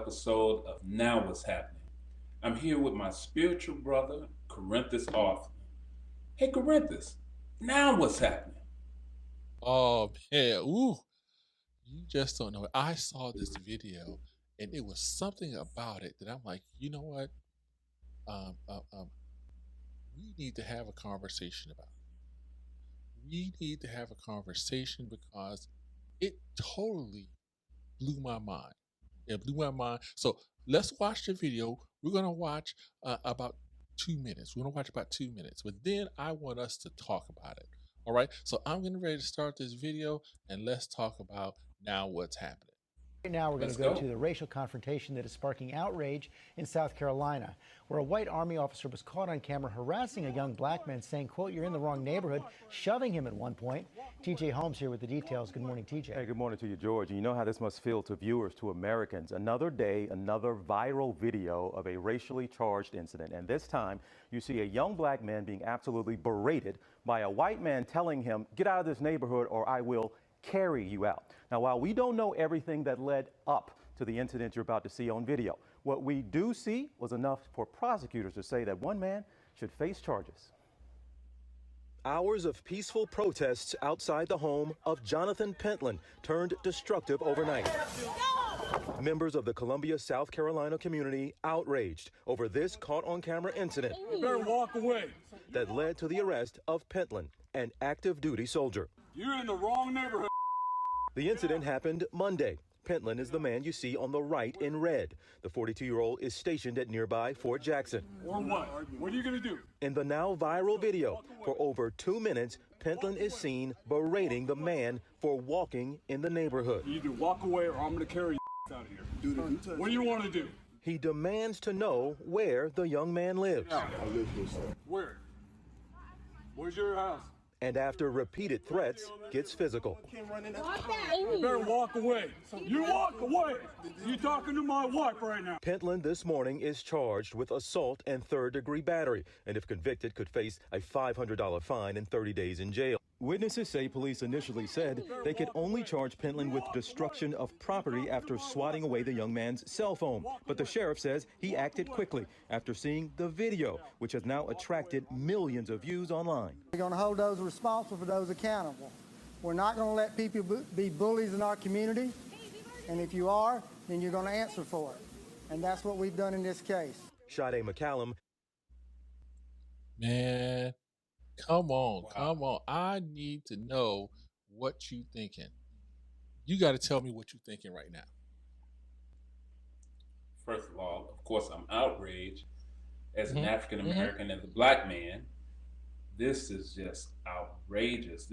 episode of Now What's Happening. I'm here with my spiritual brother, Corinthus Alston. Hey, Corinthus, now what's happening? Oh man, ooh, you just don't know. I saw this video and it was something about it that I'm like, you know what? Um, um, um, we need to have a conversation about it. We need to have a conversation because it totally blew my mind. It blew my mind. So let's watch the video. We're gonna watch about 2 minutes. We're gonna watch about 2 minutes, but then I want us to talk about it. All right. So I'm getting ready to start this video, and let's talk about now what's happening. Right now, we're going Let's to go go. to the racial confrontation that is sparking outrage in South Carolina, where a white Army officer was caught on camera harassing a young black man, saying, quote, "You're in the wrong neighborhood," shoving him at one point. TJ Holmes here with the details. Good morning, TJ. Hey, good morning to you, George. And you know how this must feel to viewers, to Americans. Another day, another viral video of a racially charged incident. And this time, you see a young black man being absolutely berated by a white man telling him, "Get out of this neighborhood or I will carry you out." Now, while we don't know everything that led up to the incident you're about to see on video, what we do see was enough for prosecutors to say that one man should face charges. Hours of peaceful protests outside the home of Jonathan Pentland turned destructive overnight. Members of the Columbia, South Carolina community outraged over this caught-on-camera incident. You better walk away. That led to the arrest of Pentland, an active duty soldier. You're in the wrong neighborhood. The incident happened Monday. Pentland is the man you see on the right in red. The 42-year-old is stationed at nearby Fort Jackson. Or what? What are you going to do? In the now viral video, for over 2 minutes, Pentland is seen berating the man for walking in the neighborhood. You either walk away or I'm going to carry you out of here. What do you want to do? He demands to know where the young man lives. I live here, sir. Where? Where's your house? And after repeated threats, gets physical. You better walk away. You walk away. You're talking to my wife right now. Pentland this morning is charged with assault and third-degree battery, and if convicted, could face a $500 fine and 30 days in jail. Witnesses say police initially said they could only charge Pentland with destruction of property after swatting away the young man's cell phone. But the sheriff says he acted quickly after seeing the video, which has now attracted millions of views online. We're going to hold those responsible for those accountable. We're not going to let people be bullies in our community. And if you are, then you're going to answer for it. And that's what we've done in this case. Sade McCallum. Man, come on, come on. I need to know what you thinking. You got to tell me what you thinking right now. First of all, of course, I'm outraged as an African American, as a black man. This is just outrageous.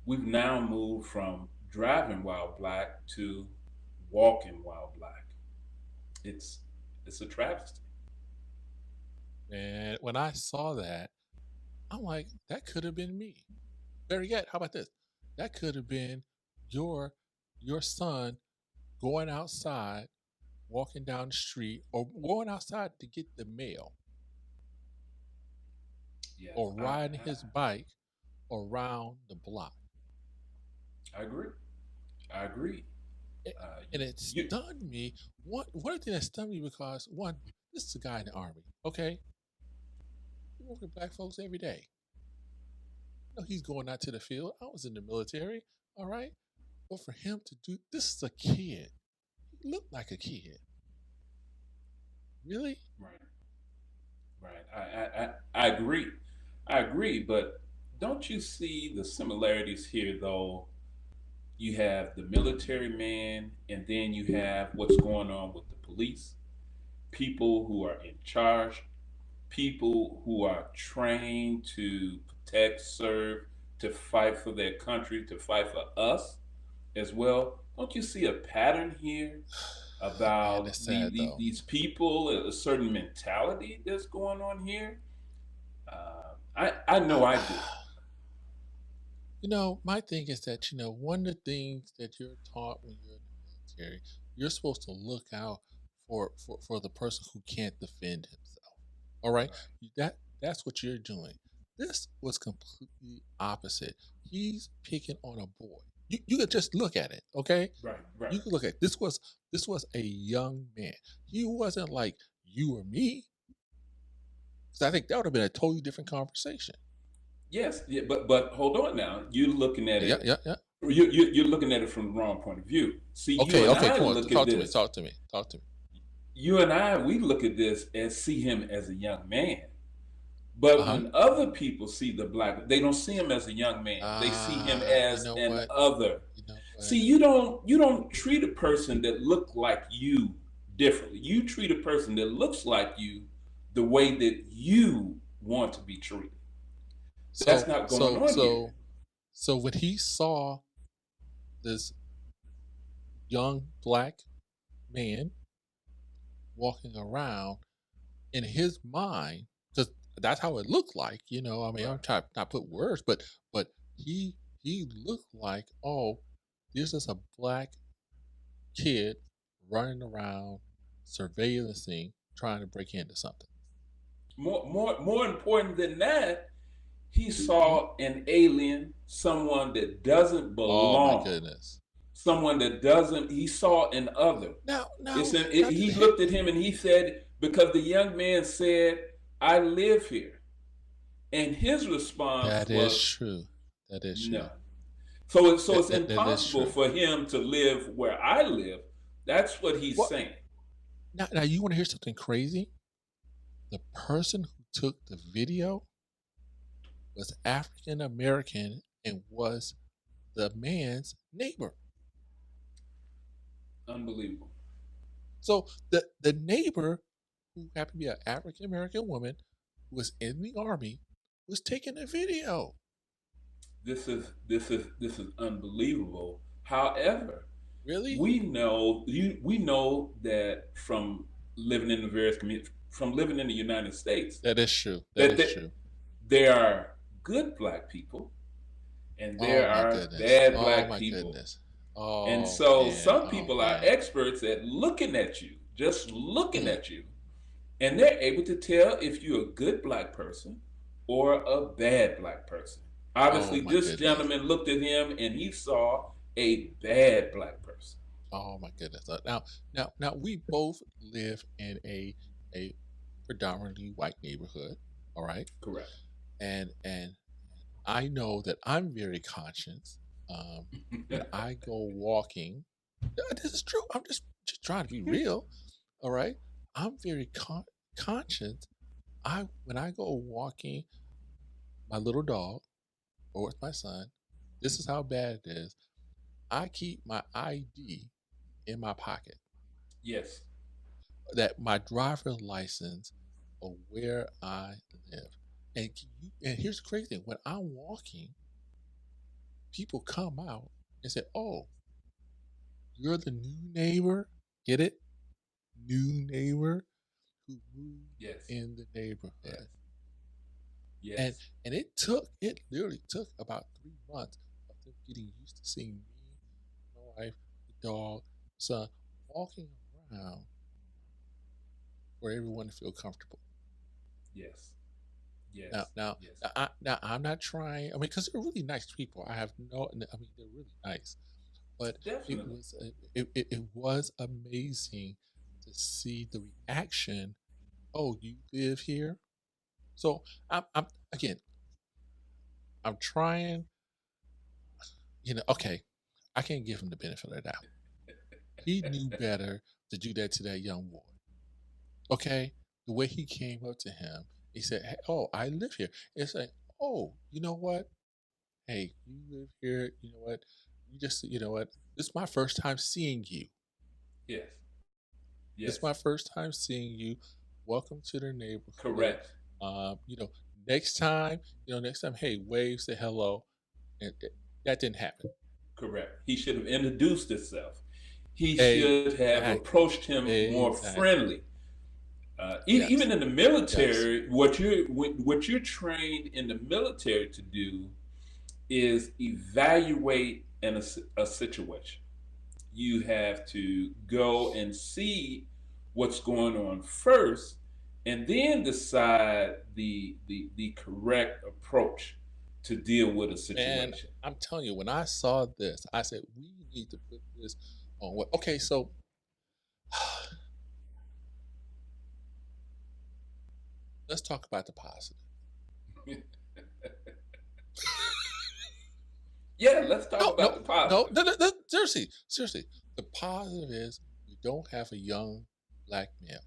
We've now moved from driving while black to walking while black. It's a travesty. And when I saw that, I'm like, that could have been me. Better yet, how about this? That could have been your son going outside, walking down the street, or going outside to get the mail, Yes, or riding his bike around the block. I agree. And it stunned me. One thing that stunned me because one, this is a guy in the army, okay? We work with black folks every day. You know, he's going out to the field. I was in the military, all right? But for him to do this is a kid. He looked like a kid. Really? Right. I agree, but don't you see the similarities here though? You have the military man, and then you have what's going on with the police, people who are in charge, people who are trained to protect, serve, to fight for their country, to fight for us as well. Don't you see a pattern here Man, about it's sad though. these people, a certain mentality that's going on here? I know I do. You know, my thing is that, you know, one of the things that you're taught when you're in the military, you're supposed to look out for the person who can't defend himself. All right? That's what you're doing. This was completely opposite. He's picking on a boy. you could just look at it, okay? Right, right. You could look at this was a young man. He wasn't like you or me. Because I think that would have been a totally different conversation. Yes, yeah, but hold on now. You're looking at Yeah, it. yeah, yeah. You're looking at it from the wrong point of view. See, you Okay, and okay, I come on, look at talk to me, this. talk to me, talk to me. You and I, we look at this and see him as a young man. But Uh-huh. when other people see the black, they don't see him as a young man. They see him You as know an what? other. You know what? See, you don't treat a person that look like you differently. You treat a person that looks like you the way that you want to be treated. That's So not going so on here. so so when he saw this young black man walking around in his mind, because that's how it looked like, I mean, Right. I'm trying not to put words, but he looked like, oh, this is a black kid running around surveillancing, trying to break into something. More important than that, he Mhm. saw an alien, someone that doesn't Oh my belong, goodness. someone that doesn't. He saw an other. Now, It's now, an, now, he looked at him and he said, because the young man said, "I live here," and his response that is was, true. That is true. "No." So it's That is impossible true. for him to live where I live. That's what he's What? saying. Now, you want to hear something crazy? The person who took the video was African American and was the man's neighbor. Unbelievable. So the neighbor, who happened to be an African American woman who was in the army, was taking a video. This is unbelievable. However, Really? we know that from living in the various communities, from living in the United States, That is true. That that is true. there are good black people and Oh there my are goodness. bad Oh black my people. goodness. And Oh so man. some Oh people are man. experts at looking at you, just looking Mm, at you, and they're able to tell if you're a good black person or a bad black person. oh Obviously, my this goodness. gentleman looked at him and he saw a bad black person. Oh my goodness. Now we both live in a predominantly white neighborhood. All right. Correct. And I know that I'm very conscious, um, when I go walking. This is true. I'm just trying to be real. All right. I'm very conscious. I When I go walking my little dog or with my son, this is how bad it is. I keep my ID in my pocket, Yes. that my driver's license of where I live. And here's the crazy thing: when I'm walking, people come out and say, "Oh, you're the new neighbor. Get it? New neighbor who moved Yes. in the Yes. neighborhood." And Yes. it literally took about 3 months of them getting used to seeing me, my wife, the dog, son walking around for everyone to feel comfortable. Yes. Now, Yes. now, Yes. now I'm not trying. I mean, because they're really nice people. I have no. I mean, they're really nice. But Definitely. it was amazing to see the reaction. Oh, you live here? So I'm again. I'm trying. Okay, I can't give him the benefit of the doubt. He knew better to do that to that young boy. Okay, the way he came up to him, he said, "Hey, oh, I live here." It's like, oh, you know what? Hey, you live here. You know what? You know what? This is my first time seeing you. Yes. This is Yes. my first time seeing you. Welcome to the neighborhood. Correct. Um, you know, next time, hey, wave, say hello. And that didn't happen. Correct. He should have introduced himself. He should have Exactly. approached him more Exactly. friendly. Yes. Even in the Yes. military, what you're trained in the military to do is evaluate a situation. You have to go and see what's going on first, and then decide the correct approach. to deal with a And situation. I'm telling you, when I saw this, I said we need to put this on what. Okay, so let's talk about the positive. Yeah, let's talk No, about no, the no, positive. no, no, no, seriously, seriously. The positive is we don't have a young black male.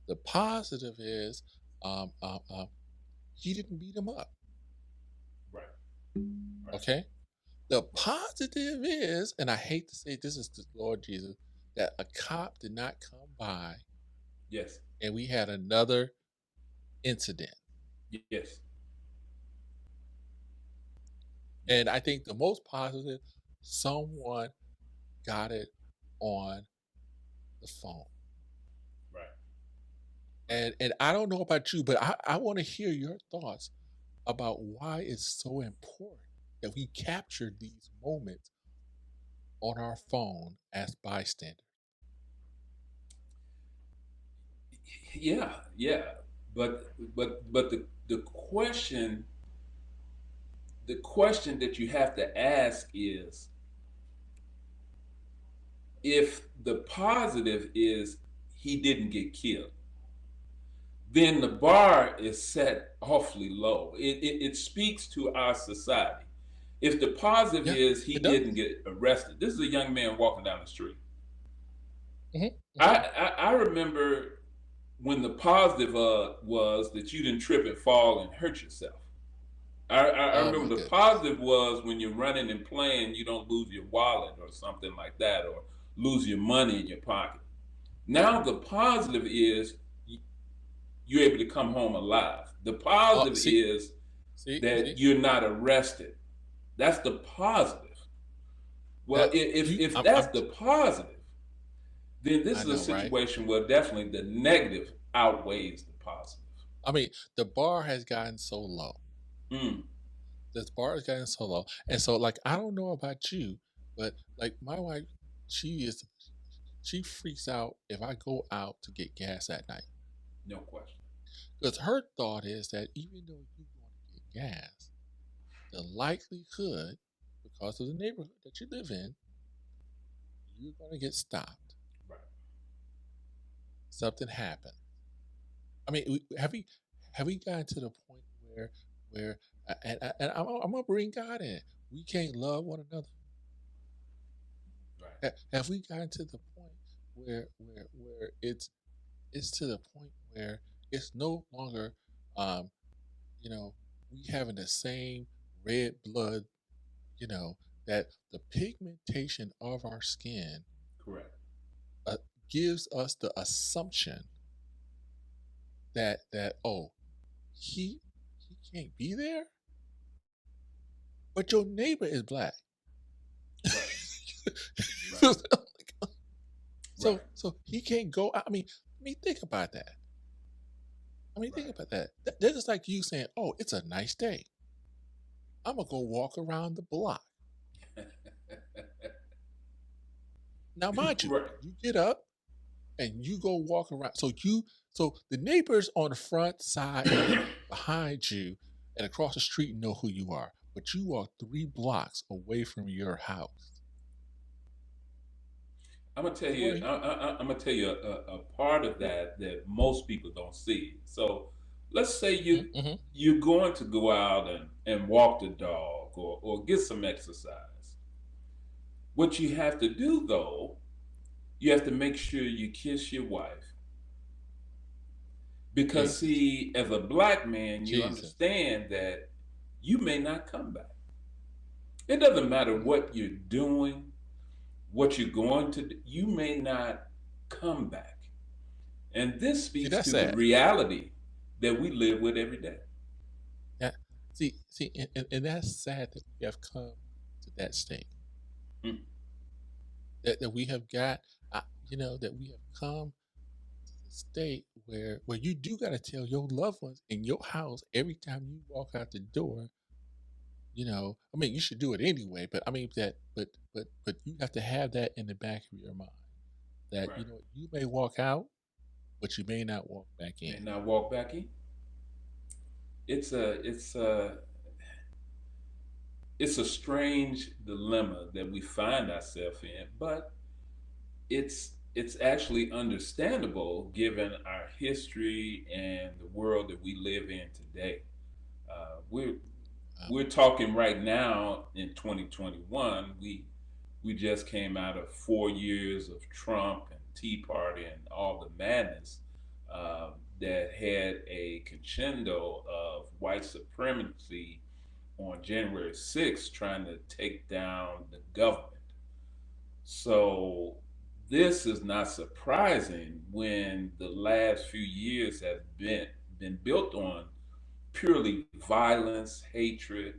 The positive is um, um, um, he didn't beat him up. Right. Right. Okay. The positive is, and I hate to say this is the Lord Jesus, that a cop did not come by Yes. and we had another incident. Yes. And I think the most positive, someone got it on the phone. Right. And I don't know about you, but I want to hear your thoughts about why it's so important that we capture these moments on our phone as bystanders. Yeah. Yeah. But the question that you have to ask is, if the positive is he didn't get killed, then the bar is set awfully low. It speaks to our society. If the positive Yeah, is he it does. didn't get arrested, this is a young man walking down the street. Hmm. I, Hmm. I remember when the positive was that you didn't trip and fall and hurt yourself. I Oh my remember the goodness. positive was when you're running and playing, you don't lose your wallet or something like that, or lose your money in your pocket. Now the positive is you're able to come home alive. The Oh, positive see, is see, that see you're not arrested. That's the positive. Well, that if that's the positive, then this I is a know, right? situation where definitely the negative outweighs the positive. I mean, the bar has gotten so low. Mm, This bar has gotten so low, and so like I don't know about you, but like my wife, she is she freaks out if I go out to get gas at night no question. because her thought is that even though you're going to get gas, the likelihood, because of the neighborhood that you live in, you're going to get stopped. Right. Something happened. I mean, have we gotten to the point where and I'm gonna bring God in. We can't love one another. Right. Have we gotten to the point where it's to the point where it's no longer um you know we having the same red blood, you know, that the pigmentation of our skin Correct. uh, gives us the assumption that oh he he can't be there, but your neighbor is black. Right. Right. so, Right. so he can't go. I mean, think about that. I mean, think Right. about that. That's just like you saying, "Oh, it's a nice day. I'm gonna go walk around the block." Now, mind you, Right. you get up and you go walk around. So the neighbors on the front side and behind you and across the street know who you are, but you are 3 blocks away from your house. I'm gonna tell you. Boy, I'm gonna tell you a part of that that most people don't see. So, let's say mm-hmm. you're going to go out and walk the dog or get some exercise. What you have to do though, you have to make sure you kiss your wife, because Jesus, see, as a black man, you Jesus. understand that you may not come back. It doesn't matter Mm. what you're doing, what you're going to do, you may not come back. And this See, speaks that's to the sad. reality that we live with every day. Yeah. See, and that's sad that we have come to that state. Mm. That we have got, that we have come to the state where you do got to tell your loved ones in your house every time you walk out the door. I mean, you should do it anyway, but I mean but you have to have that in the back of your mind that Right. you may walk out, but you may not walk back in. And now walk back in. it's a strange dilemma that we find ourselves in, but it's actually understandable given our history and the world that we live in today. We're Uh, we're talking right now in 2021. We just came out of 4 years of Trump and Tea Party and all the madness that had a crescendo of white supremacy on January 6th, trying to take down the government. So this is not surprising when the last few years have been built on purely violence, hatred,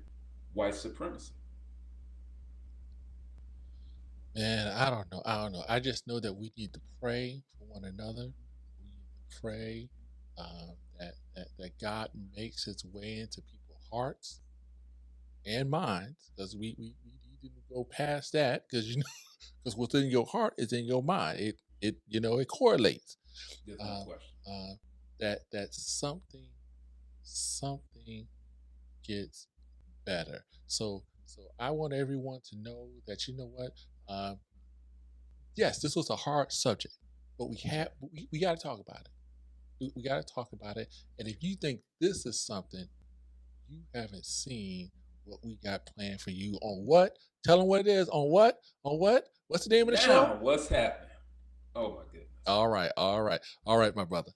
white supremacy. Man, I don't know. I don't know. I just know that we need to pray for one another. We need to pray that God makes His way into people's hearts and minds, because we need to go past that, because because what's in your heart is in your mind. It correlates. There's no Uh, question. uh, that something gets better. So I want everyone to know that, you know what. Um, yes, this was a hard subject, but we got to talk about it. We got to talk about it. And if you think this is something you haven't seen, what we got planned for you on what? Tell them what it is. On what? On what? What's the name of the show? Now, what's happening? Oh my goodness. All right, all right, all right, my brother.